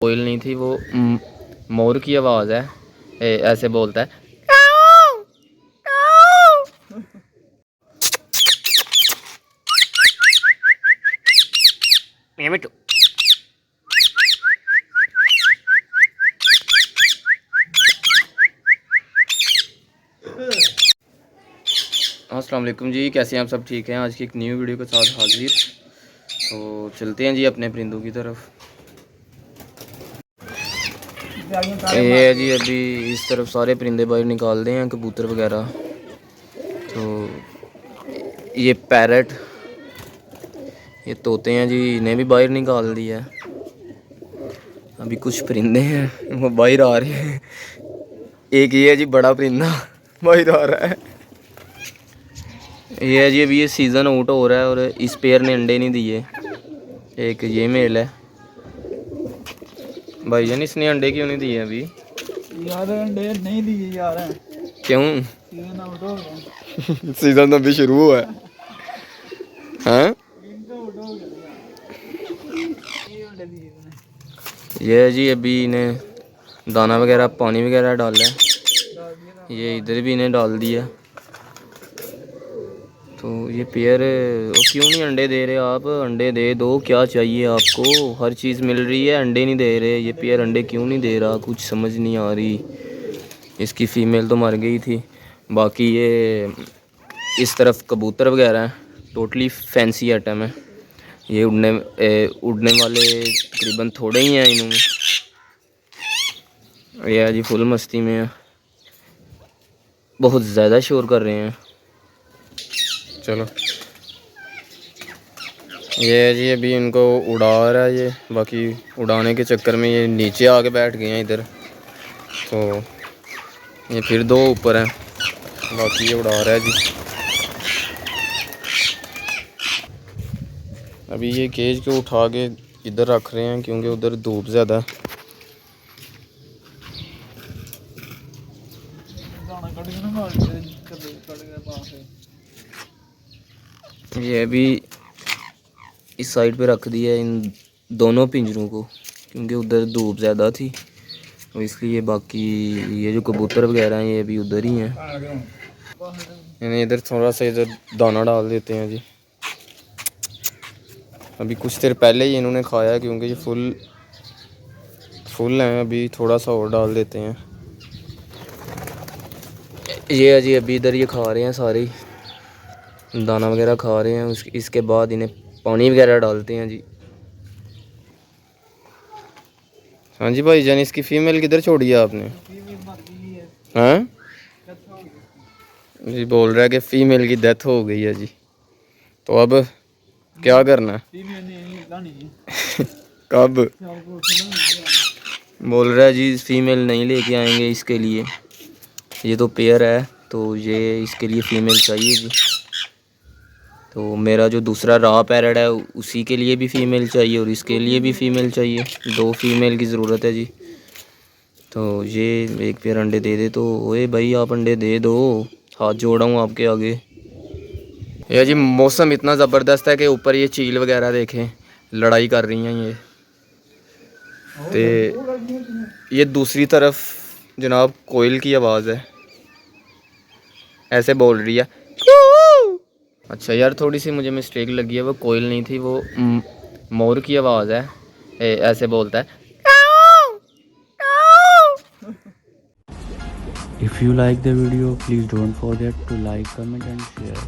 कोयल नहीं थी वो मोर की आवाज़ है। ऐसे बोलता है। अस्सलाम वालेकुम जी, कैसे हैं आप सब? ठीक हैं। आज की एक न्यू वीडियो के साथ हाजिर। तो चलते हैं जी अपने परिंदों की तरफ। ये है जी, अभी इस तरफ सारे परिंदे बाहर निकाल दे हैं, कबूतर वगैरह। तो ये पैरट, ये तोते हैं जी, इन्हें भी बाहर निकाल दिया है। अभी कुछ परिंदे हैं वो बाहर आ रहे हैं। एक ये है जी बड़ा परिंदा बाहर आ रहा है। ये है जी, अभी ये सीज़न आउट हो रहा है और इस पेयर ने अंडे नहीं दिए। एक ये मेल है भाईजान, इसने अंडे क्यों नहीं दिए अभी? यार अंडे नहीं दिए यार। क्यों? सीजन आउट हो गया। सीज़न तो अभी शुरू हुआ है। हाँ, ये है जी, अभी इन्हें दाना वगैरह पानी वगैरह डाला है। ये इधर भी इन्हें डाल दिया। तो ये पेयर क्यों नहीं अंडे दे रहे आप? अंडे दे दो, क्या चाहिए आपको? हर चीज़ मिल रही है, अंडे नहीं दे रहे। ये पेयर अंडे क्यों नहीं दे रहा? कुछ समझ नहीं आ रही। इसकी फ़ीमेल तो मर गई थी। बाकी ये इस तरफ कबूतर वगैरह हैं, टोटली फैंसी आइटम है। ये उड़ने वाले तकरीबन थोड़े ही हैं इनमें। ये है जी, फुल मस्ती में है, बहुत ज़्यादा शोर कर रहे हैं। चलो, ये है जी, अभी इनको उड़ा रहा है ये। बाकी उड़ाने के चक्कर में ये नीचे आके बैठ गए हैं इधर। तो ये फिर दो ऊपर हैं, बाकी ये उड़ा रहा है जी। अभी ये केज को उठा के इधर रख रहे हैं क्योंकि उधर धूप ज़्यादा है। ये अभी इस साइड पे रख दिया इन दोनों पिंजरों को क्योंकि उधर धूप ज़्यादा थी, तो इसलिए। बाकी ये जो कबूतर वगैरह हैं ये भी उधर ही हैं। इन्हें इधर थोड़ा सा इधर दाना डाल देते हैं जी। अभी कुछ देर पहले ही इन्होंने खाया क्योंकि ये फुल हैं। अभी थोड़ा सा और डाल देते हैं। ये है जी, अभी इधर ये खा रहे हैं, सारे दाना वगैरह खा रहे हैं। इसके बाद इन्हें पानी वगैरह डालते हैं जी। हाँ जी भाई जान, इसकी फ़ीमेल किधर छोड़ी है आपने? हाँ जी, बोल रहा है कि फ़ीमेल की डेथ हो गई है जी। तो अब क्या करना है? कब? बोल रहा है जी फ़ीमेल नहीं लेके आएंगे इसके लिए। ये तो पेयर है, तो ये इसके लिए फ़ीमेल चाहिए जी। तो मेरा जो दूसरा रॉ पैरट है उसी के लिए भी फ़ीमेल चाहिए और इसके लिए भी फ़ीमेल चाहिए। दो फ़ीमेल की ज़रूरत है जी। तो ये एक पेयर अंडे दे दे। तो ओए भाई, आप अंडे दे दो, हाथ जोड़ा हूँ आपके आगे। ये जी, मौसम इतना ज़बरदस्त है कि ऊपर ये चील वगैरह देखें, लड़ाई कर रही हैं ये। तो ये दूसरी तरफ जनाब कोयल की आवाज़ है, ऐसे बोल रही है। अच्छा यार, थोड़ी सी मुझे मिस्टेक लगी है, वो कोयल नहीं थी, वो मोर की आवाज़ है। ऐसे बोलता है। If you like the video, please don't forget to like, comment and share.